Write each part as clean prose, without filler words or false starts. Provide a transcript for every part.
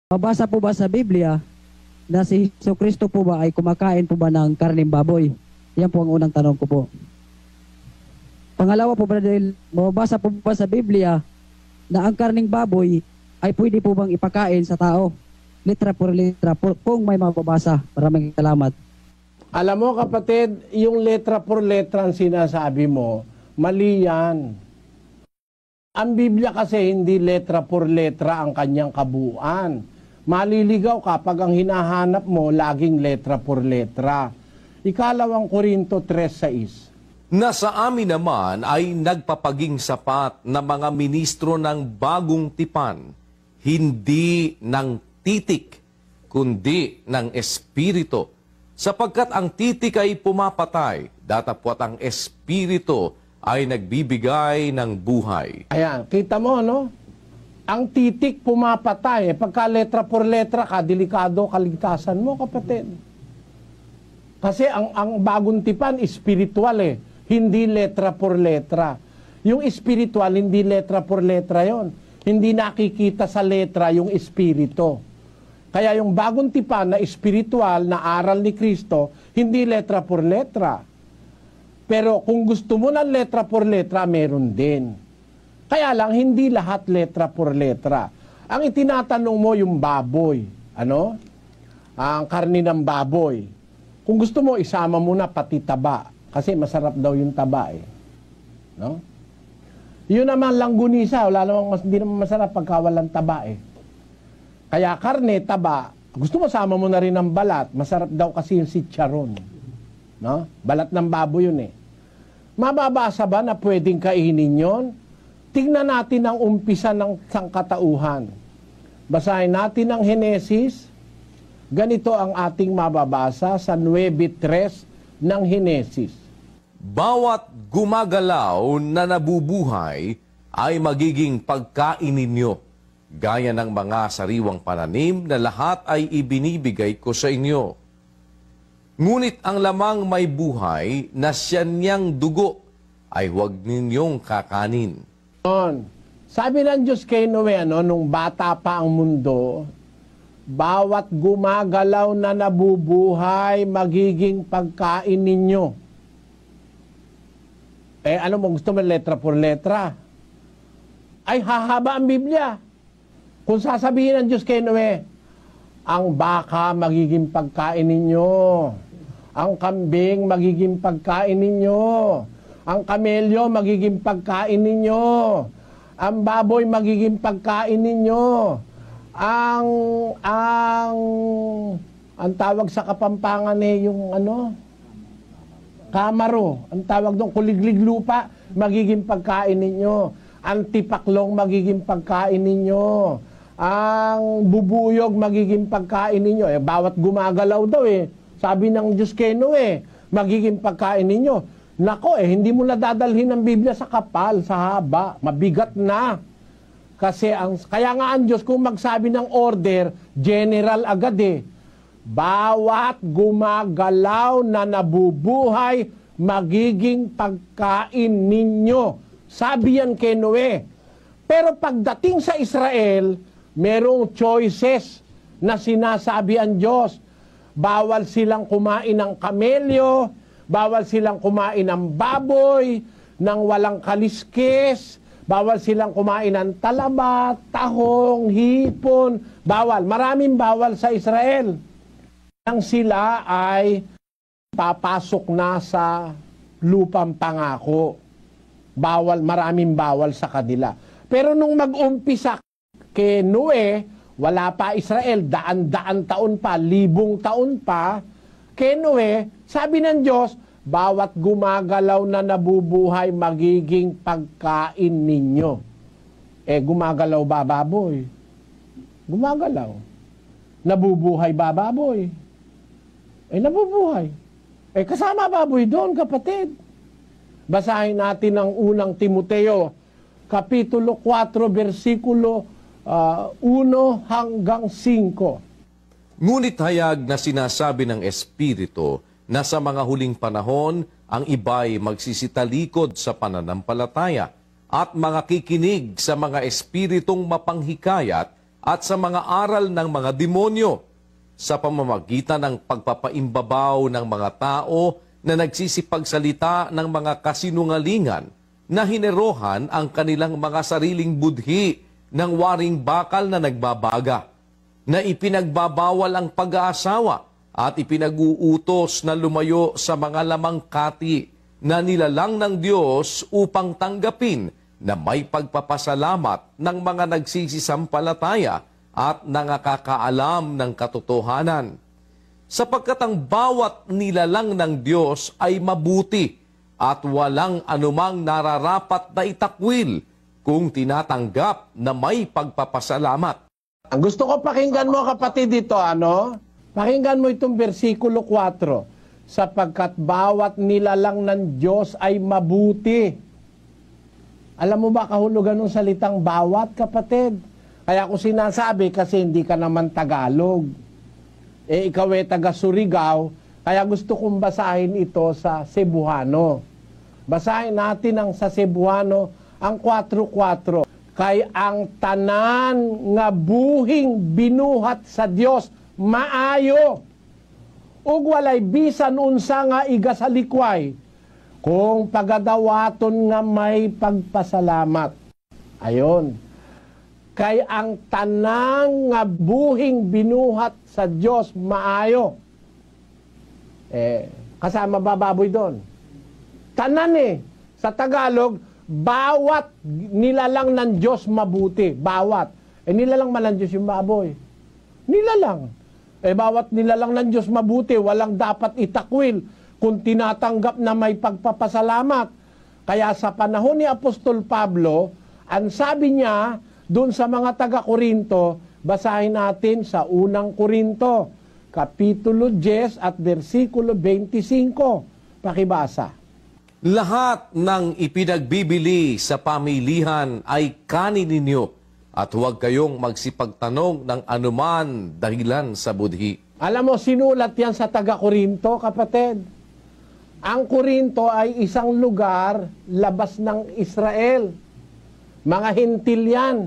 Mabasa po ba sa Biblia na si Jesucristo po ba ay kumakain po ba ng karneng baboy? Yan po ang unang tanong ko po. Pangalawa po, brother, mabasa po ba sa Biblia na ang karneng baboy ay pwede po bang ipakain sa tao? Litra por litra po, kung may mababasa. Maraming salamat. Alam mo kapatid, yung letra por letra ang sinasabi mo, mali yan. Ang Biblia kasi hindi letra por letra ang kanyang kabuuan. Maliligaw kapag ang hinahanap mo laging letra por letra. Ikalawang Korinto 3:6. Na sa amin naman ay nagpapaging sapat na mga ministro ng bagong tipan, hindi ng titik, kundi ng espiritu. Sapagkat ang titik ay pumapatay, datapwat ang espiritu ay nagbibigay ng buhay. Ayan, kita mo, no? Ang titik pumapatay. Pagka letra por letra ka, delikado kaligtasan mo, kapatid. Kasi ang bagong tipan, espiritual eh. Hindi letra por letra. Yung espiritual, hindi letra por letra yon. Hindi nakikita sa letra yung espiritu. Kaya yung bagong tipan na espiritual, na aral ni Kristo, hindi letra por letra. Pero kung gusto mo ng letra por letra, meron din. Kaya lang, hindi lahat letra por letra. Ang itinatanong mo yung baboy. Ano? Ang karni ng baboy. Kung gusto mo, isama mo na pati taba. Kasi masarap daw yung taba eh. No? Yun naman langgunisa. Wala namang, hindi naman masarap pagka walang taba eh. Kaya karne, taba, gusto mo sama mo na rin ng balat. Masarap daw kasi yung chicharon. No? Balat ng baboy yun eh. Mababasa ba na pwedeng kainin yon? Tingnan natin ang umpisa ng sangkatauhan. Basahin natin ang Henesis. Ganito ang ating mababasa sa 9:3 ng Henesis. Bawat gumagalaw na nabubuhay ay magiging pagkain ninyo, gaya ng mga sariwang pananim na lahat ay ibinibigay ko sa inyo. Ngunit ang lamang may buhay na siya niyang dugo ay huwag ninyong kakanin. Sabi ng Diyos kay Noe, nung bata pa ang mundo, bawat gumagalaw na nabubuhay, magiging pagkain ninyo. Ano mo gusto mo, letra por letra? Ay, hahaba ang Biblia. Kung sasabihin ng Diyos kay Noe, ang baka magiging pagkain ninyo. Ang kambing magiging pagkain ninyo. Ang kamelyo magiging pagkain ninyo. Ang baboy magiging pagkain ninyo. Ang tawag sa Kapampangan yung kamaro. Ang tawag doon, kuliglig lupa, magiging pagkain ninyo. Ang tipaklong magiging pagkain ninyo. Ang bubuyog magiging pagkain ninyo. Bawat gumagalaw daw sabi ng Diyos kay Noe, magiging pagkain ninyo. Nako hindi mo na dadalhin ang Biblia sa kapal, sa haba. Mabigat na. Kasi kaya nga ang Diyos kung magsabi ng order, general agad bawat gumagalaw na nabubuhay, magiging pagkain ninyo. Sabi yan kay Noe. Pero pagdating sa Israel, merong choices na sinasabi ang Diyos. Bawal silang kumain ng kamelyo, bawal silang kumain ng baboy, ng walang kaliskis, bawal silang kumain ng talaba, tahong, hipon, bawal. Maraming bawal sa Israel. Nang sila ay papasok na sa lupang pangako. Bawal, maraming bawal sa kanila. Pero nung mag-umpisa kay Noe, wala pa Israel, daan-daan taon pa, 1,000 taon pa, kay Noe, sabi ng Diyos, bawat gumagalaw na nabubuhay, magiging pagkain ninyo. Gumagalaw ba baboy? Gumagalaw. Nabubuhay ba baboy? Nabubuhay. Kasama baboy doon, kapatid. Basahin natin ang unang Timoteo, Kapitulo 4, versikulo 1 hanggang 5. Ngunit hayag na sinasabi ng Espiritu na sa mga huling panahon, ang iba'y magsisitalikod sa pananampalataya at mga kikinig sa mga espiritong mapanghikayat at sa mga aral ng mga demonyo sa pamamagitan ng pagpapaimbabaw ng mga tao na nagsisipagsalita ng mga kasinungalingan na hinerohan ang kanilang mga sariling budhi ng waring bakal na nagbabaga, na ipinagbabawal ang pag-aasawa at ipinag-uutos na lumayo sa mga lamangkati na nilalang ng Diyos upang tanggapin na may pagpapasalamat ng mga nagsisisampalataya at nakakaalam ng katotohanan. Sapagkat ang bawat nilalang ng Diyos ay mabuti at walang anumang nararapat na itakwil kung tinatanggap na may pagpapasalamat. Ang gusto ko pakinggan mo, kapatid, dito, pakinggan mo itong versikulo 4. Sapagkat bawat nilalang ng Diyos ay mabuti. Alam mo ba kahulugan ng salitang bawat, kapatid? Kaya ko sinasabi kasi hindi ka naman Tagalog. Ikaw ay taga Surigao, kaya gusto kong basahin ito sa Cebuano. Basahin natin ang sa Cebuano, ang 4:4. Kay ang tanan nga buhing binuhat sa Dios maayo, ug walay bisan unsa nga igasalikway, kung pagadawaton nga may pagpasalamat. Ayon. Kay ang tanan nga buhing binuhat sa Dios maayo. Kasama ba baboy doon? Tanan sa Tagalog, bawat nilalang ng Diyos mabuti. Bawat. Nilalang man ng Diyos yung baboy. Nilalang. Bawat nilalang ng Diyos mabuti, walang dapat itakwil kung tinatanggap na may pagpapasalamat. Kaya sa panahon ni Apostol Pablo, ang sabi niya doon sa mga taga-Korinto, basahin natin sa unang Korinto, Kapitulo 10 at versikulo 25. Pakibasa. Lahat ng ipinagbibili sa pamilihan ay kanin ninyo at huwag kayong magsipagtanong ng anuman dahilan sa budhi. Alam mo, sinulat yan sa taga-Korinto, kapatid. Ang Korinto ay isang lugar labas ng Israel. Mga hintil yan.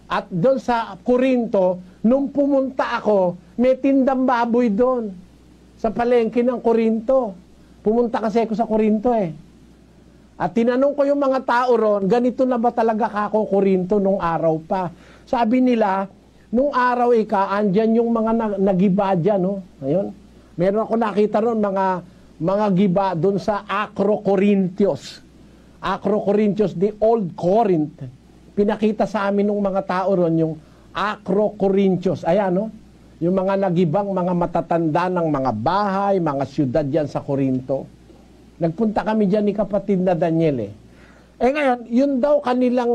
At doon sa Korinto, nung pumunta ako, may tindang baboy doon. Sa palengke ng Korinto. Pumunta kasi ako sa Korinto At tinanong ko yung mga tao ron, ganito na ba talaga kako Korinto nung araw pa? Sabi nila, nung araw andyan yung mga nagiba dyan, no? Ayun. Meron ako nakita ron mga giba doon sa Acro-Corinthians. Acro-Corinthians, the Old Corinth. Pinakita sa amin ng mga tao ron yung Acro-Corinthians. Ayan, no? Yung mga nagibang, mga matatanda ng mga bahay, mga syudad yan sa Korinto. Nagpunta kami dyan ni kapatid na Daniel ngayon, yun daw kanilang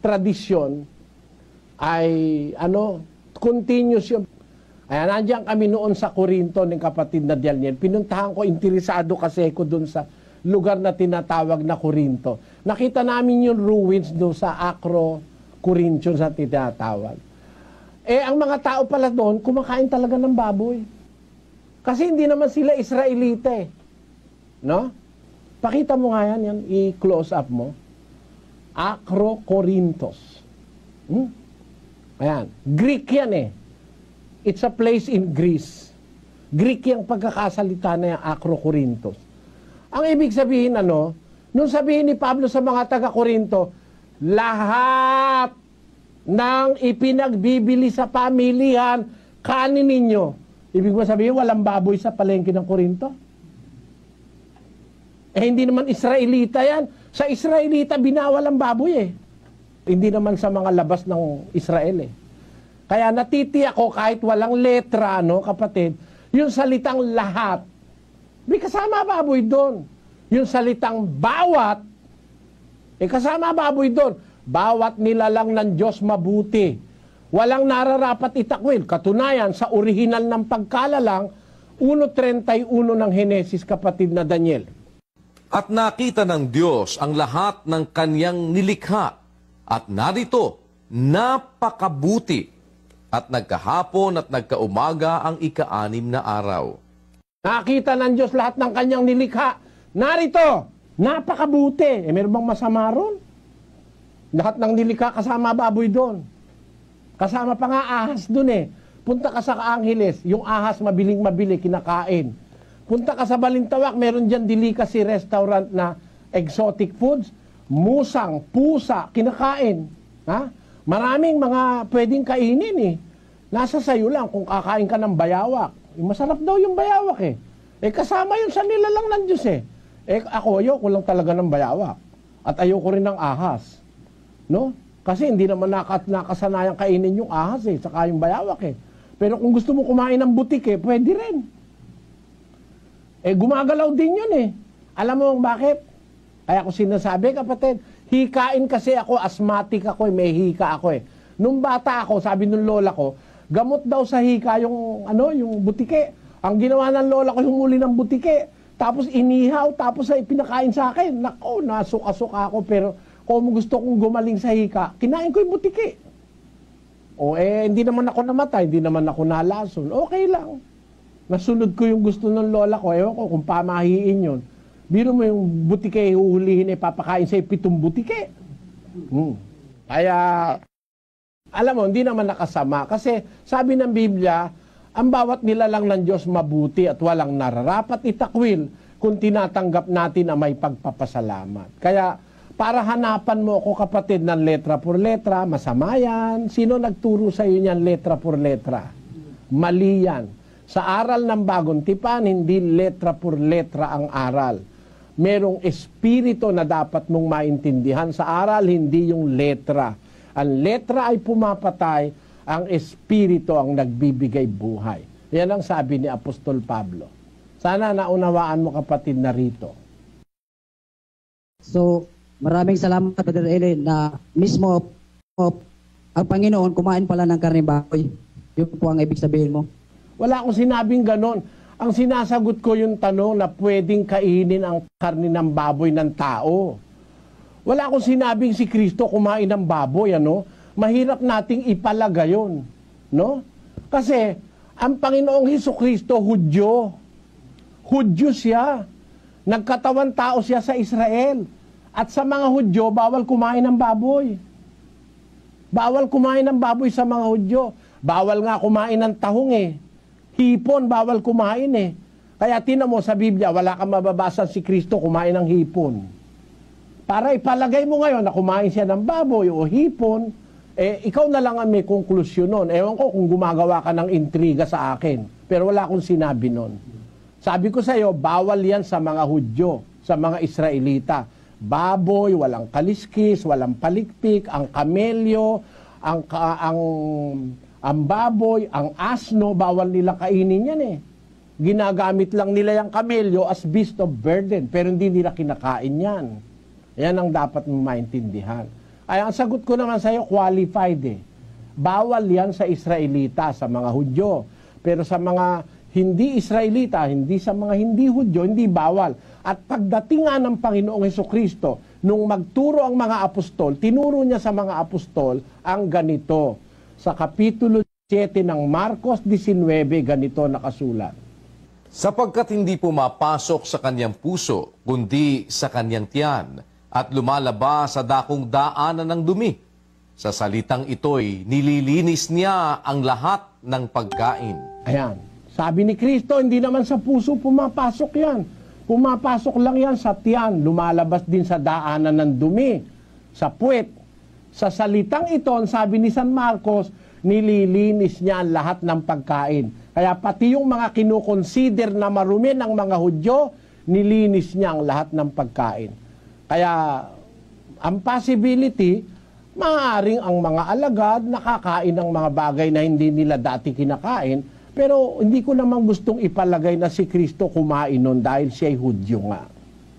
tradisyon ay, continuous yun. Ayan, nandiyan kami noon sa Korinto ng kapatid na Daniel. Pinuntahan ko, interesado kasi ako dun sa lugar na tinatawag na Korinto. Nakita namin yung ruins doon sa Acro-Corinthians na tinatawag. Ang mga tao pala doon, kumakain talaga ng baboy. Kasi hindi naman sila Israelite. No? Pakita mo nga yan i-close up mo. Acro-Corinthos. Ayan. Greek yan It's a place in Greece. Greek yung pagkakasalita na yung Acro-Corinthos. Ang ibig sabihin nung sabihin ni Pablo sa mga taga-Korinto, lahat ng ipinagbibili sa pamilihan, kanin ninyo. Ibig mo sabihin, walang baboy sa palengke ng Korinto? Hindi naman Israelita yan. Sa Israelita, binawal ang baboy Hindi naman sa mga labas ng Israel Kaya natitiyak ko kahit walang letra, kapatid, yung salitang lahat, may kasama baboy doon. Yung salitang bawat, kasama baboy doon. Bawat nilalang ng Diyos mabuti. Walang nararapat itakwil. Katunayan, sa orihinal ng pagkalalang, 1:31 ng Henesis, kapatid na Daniel. At nakita ng Diyos ang lahat ng kanyang nilikha. At narito, napakabuti. At nagkahapon at nagkaumaga ang ika-6 na araw. Nakita ng Diyos lahat ng kanyang nilikha. Narito, napakabuti. Meron bang masama ron? Lahat ng nilikha kasama baboy doon. Kasama pa nga ahas dun eh. Punta ka sa Angeles, yung ahas mabiling-mabili, kinakain. Punta ka sa Balintawak, meron dyan delicacy restaurant na exotic foods, musang, pusa, kinakain. Ha? Maraming mga pwedeng kainin eh. Nasa sayo lang kung kakain ka ng bayawak. Masarap daw yung bayawak eh. Kasama yun sa nilalang ng Diyos eh. Ako, ayoko lang talaga ng bayawak. At ayoko rin ng ahas. No? Kasi hindi naman nakasanayang kainin yung ahas eh, saka yung bayawak eh. Pero kung gusto mo kumain ng butik eh, pwede rin. Gumagalaw din yun eh. Alam mo bakit? Kaya ko sinasabi, kapatid, hikain kasi ako, asthmatic ako, may hika ako eh. Nung bata ako, sabi nung lola ko, gamot daw sa hika yung butike. Ang ginawa ng lola ko, humuli ng butike. Tapos inihaw, tapos ay pinakain sa akin. Nako, nasuka-suka ako, pero kung gusto kong gumaling sa hika, kinain ko yung butike. Hindi naman ako namatay, hindi naman ako nalason. Okay lang. Nasunod ko yung gusto ng lola ko. Ewan ko kung pamahiin yun. Biro mo yung butike, huhulihin, papakain sa 7 butike. Kaya, alam mo, hindi naman nakasama. Kasi sabi ng Biblia, ang bawat nilalang ng Diyos mabuti at walang nararapat itakwil kung tinatanggap natin na may pagpapasalamat. Kaya, para hanapan mo ako, kapatid, ng letra por letra, masama yan. Sino nagturo sa iyo niyan letra por letra? Mali yan. Sa aral ng Bagong Tipan, hindi letra por letra ang aral. Merong espiritu na dapat mong maintindihan. Sa aral, hindi yung letra. Ang letra ay pumapatay, ang espiritu ang nagbibigay buhay. Yan ang sabi ni Apostol Pablo. Sana naunawaan mo, kapatid, na rito. So, maraming salamat, Brother Eli, na mismo ang Panginoon kumain pala ng karne baboy. Yun po ang ibig sabihin mo. Wala akong sinabing ganon. Ang sinasagot ko yung tanong na pwedeng kainin ang karne ng baboy ng tao. Wala akong sinabing si Kristo kumain ng baboy, ano? Mahirap nating ipalaga yun, no? Kasi ang Panginoong Hesukristo, Hudyo. Hudyo siya. Nagkatawan tao siya sa Israel. At sa mga Hudyo, bawal kumain ng baboy. Bawal kumain ng baboy sa mga Hudyo. Bawal nga kumain ng tahong eh. Hipon, bawal kumain eh. Kaya tinan mo sa Biblia, wala kang mababasa si Kristo kumain ng hipon. Para ipalagay mo ngayon na kumain siya ng baboy o hipon, ikaw na lang ang may konklusyon nun. Ewan ko kung gumagawa ka ng intriga sa akin. Pero wala akong sinabi nun. Sabi ko sa iyo, bawal yan sa mga Hudyo, sa mga Israelita. Baboy, walang kaliskis, walang palikpik, ang kamelyo, ang baboy, ang asno, bawal nila kainin yan eh. Ginagamit lang nila yung kamelyo as beast of burden, pero hindi nila kinakain yan. Yan ang dapat mo maintindihan. Ay, ang sagot ko naman sa iyo, qualified eh. Bawal yan sa Israelita, sa mga Hudyo. Pero sa mga hindi Israelita, hindi sa mga hindi Hudyo, hindi bawal. At pagdating nga ng Panginoong Hesukristo, nung magturo ang mga apostol, tinuro niya sa mga apostol ang ganito. Sa Kapitulo 7 ng Marcos 19, ganito nakasulat. Sapagkat hindi pumapasok sa kanyang puso, kundi sa kanyang tiyan, at lumalabas sa dakong daanan ng dumi. Sa salitang ito'y nililinis niya ang lahat ng pagkain. Ayan. Sabi ni Kristo, hindi naman sa puso pumapasok yan. Pumapasok lang yan sa tiyan. Lumalabas din sa daanan ng dumi, sa puwet. Sa salitang ito, sabi ni San Marcos, nililinis niya ang lahat ng pagkain. Kaya pati yung mga kinukonsider na marumi ng mga Hudyo, nilinis niya ang lahat ng pagkain. Kaya ang possibility, maaaring ang mga alagad nakakain ng mga bagay na hindi nila dati kinakain, pero hindi ko naman gustong ipalagay na si Kristo kumain nun dahil siya'y Hudyo nga.